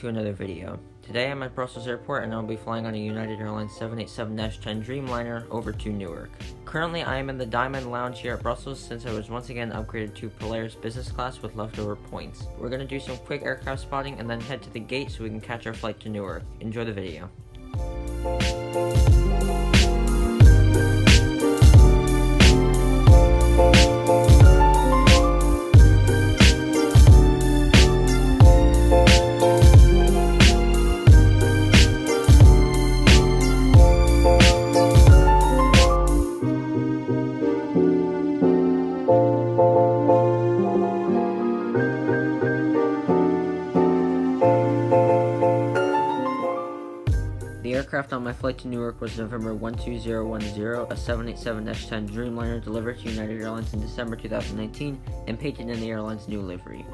to another video. Today I'm at Brussels Airport and I'll be flying on a United Airlines 787-10 Dreamliner over to Newark. Currently I am in the Diamond Lounge here at Brussels since I was once again upgraded to Polaris business class with leftover points. We're going to do some quick aircraft spotting and then head to the gate so we can catch our flight to Newark. Enjoy the video. The aircraft on my flight to Newark was November 12010, a 787-10 Dreamliner delivered to United Airlines in December 2019 and painted in the airline's new livery.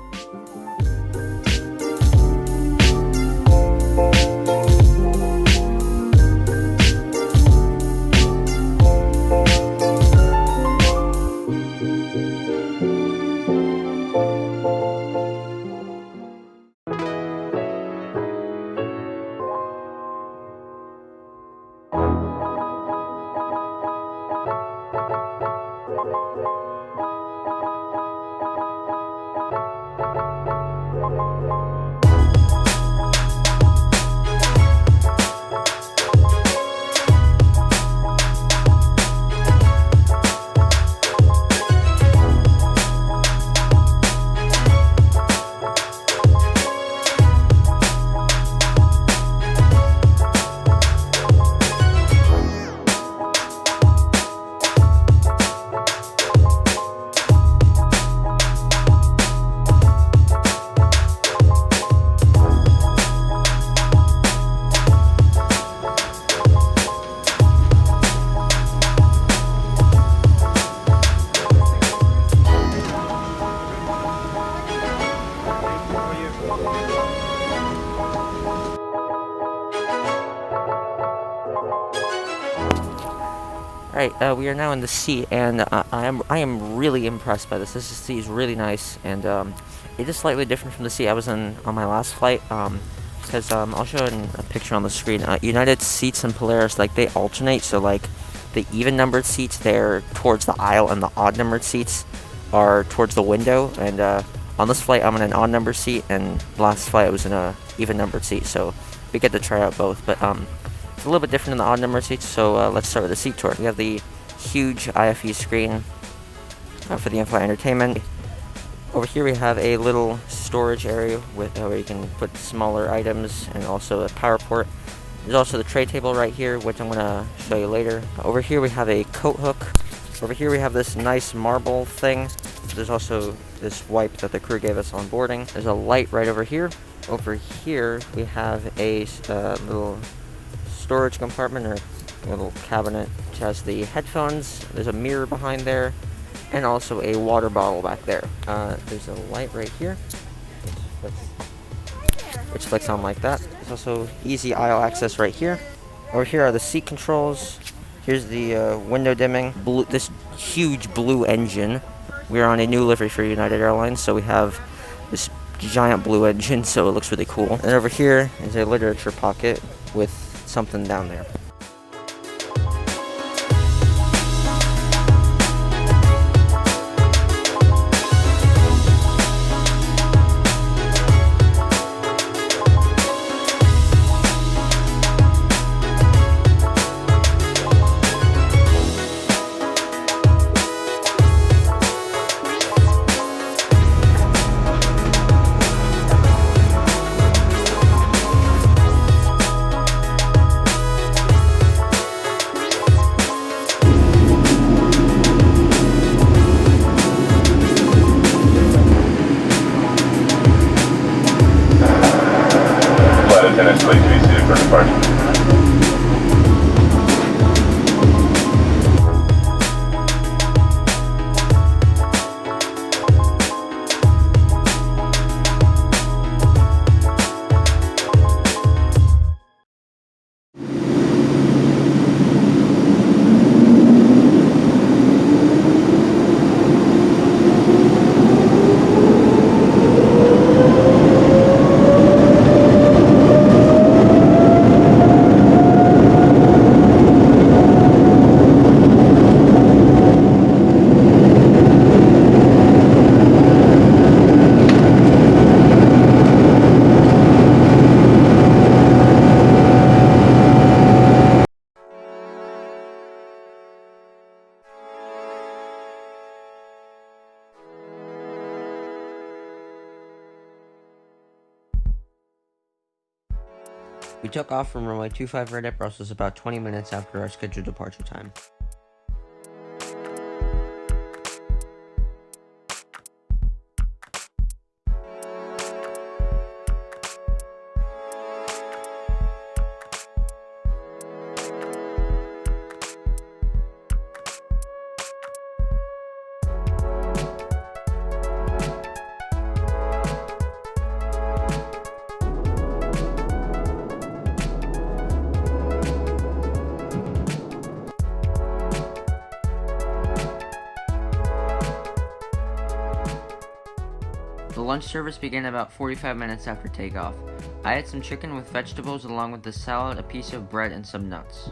Alright, we are now in the seat, and I am really impressed by this. This seat is really nice, and it is slightly different from the seat I was in on my last flight, because I'll show a picture on the screen. United seats and Polaris, like, they alternate, so like the even numbered seats, they're towards the aisle, and the odd numbered seats are towards the window, and on this flight I'm in an odd numbered seat, and last flight I was in a even numbered seat, so we get to try out both, but it's a little bit different in the odd number seats, so let's start with the seat tour. We have the huge IFE screen for the in-flight entertainment. Over here we have a little storage area with where you can put smaller items and also a power port. There's also the tray table right here, which I'm going to show you later. Over here we have a coat hook. Over here we have this nice marble thing. There's also this wipe that the crew gave us on boarding. There's a light right over here. Over here we have a little storage compartment or a little cabinet which has the headphones. There's a mirror behind there and also a water bottle back there. There's a light right here which flicks on like that. There's also easy aisle access right here. Over here are the seat controls. Here's the window dimming. This huge blue engine. We're on a new livery for United Airlines, so we have this giant blue engine, so it looks really cool. And over here is a literature pocket with something down there. Attendants, please be seated for departure. We took off from runway 25 right at Brussels about 20 minutes after our scheduled departure time. The lunch service began about 45 minutes after takeoff. I had some chicken with vegetables along with the salad, a piece of bread, and some nuts.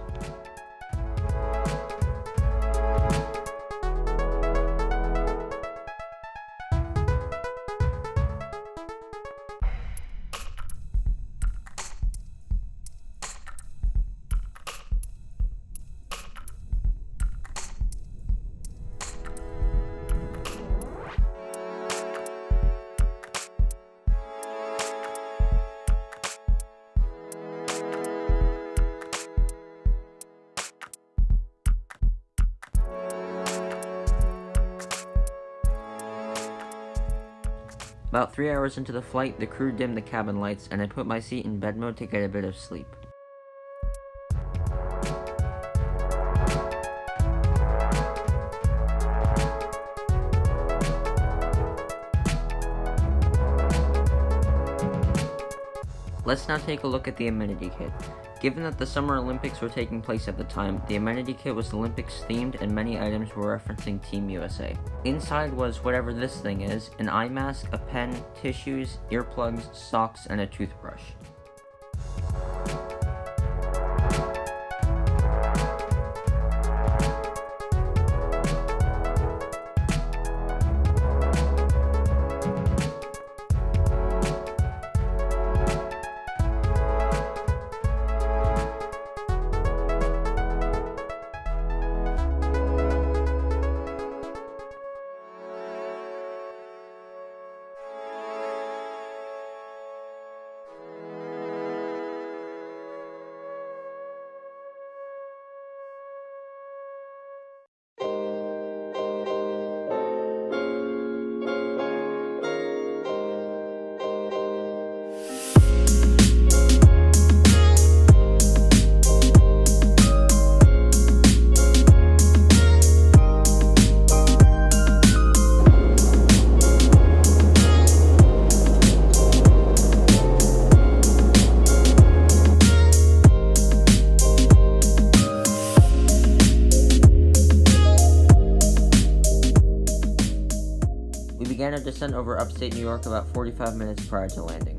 About 3 hours into the flight, the crew dimmed the cabin lights, and I put my seat in bed mode to get a bit of sleep. Let's now take a look at the Amenity Kit. Given that the Summer Olympics were taking place at the time, the Amenity Kit was Olympics themed and many items were referencing Team USA. Inside was whatever this thing is, an eye mask, a pen, tissues, earplugs, socks, and a toothbrush. We began our descent over upstate New York about 45 minutes prior to landing.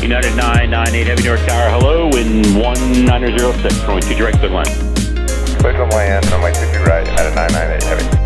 United 998 Heavy North Tower, hello, in 1906, runway 2 direct, good line. Clear to land, runway 2 right, United 998 Heavy.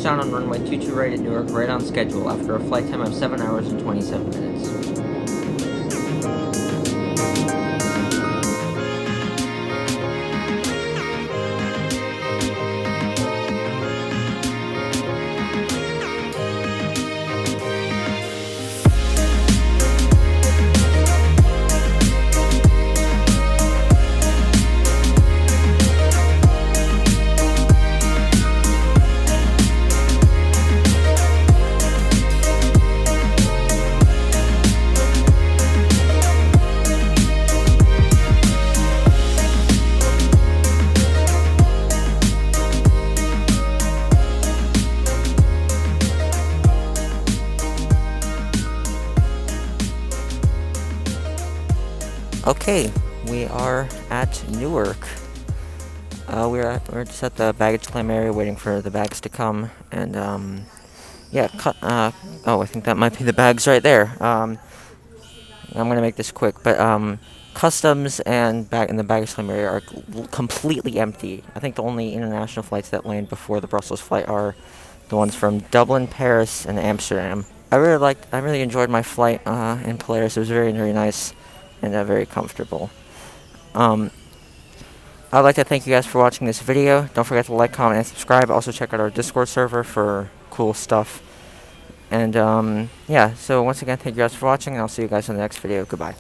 touchdown on runway 22 right at Newark, right on schedule, after a flight time of 7 hours and 27 minutes. Okay, we are at Newark. We're just at the baggage claim area waiting for the bags to come, and yeah, oh, I think that might be the bags right there. I'm gonna make this quick, but customs and in the baggage claim area are completely empty. I think the only international flights that land before the Brussels flight are the ones from Dublin, Paris, and Amsterdam. I really enjoyed my flight in Polaris. It was very, very nice and very comfortable. I'd like to thank you guys for watching this video. Don't forget to like, comment, and subscribe. Also check out our Discord server for cool stuff. And yeah, so once again, thank you guys for watching, and I'll see you guys in the next video. Goodbye.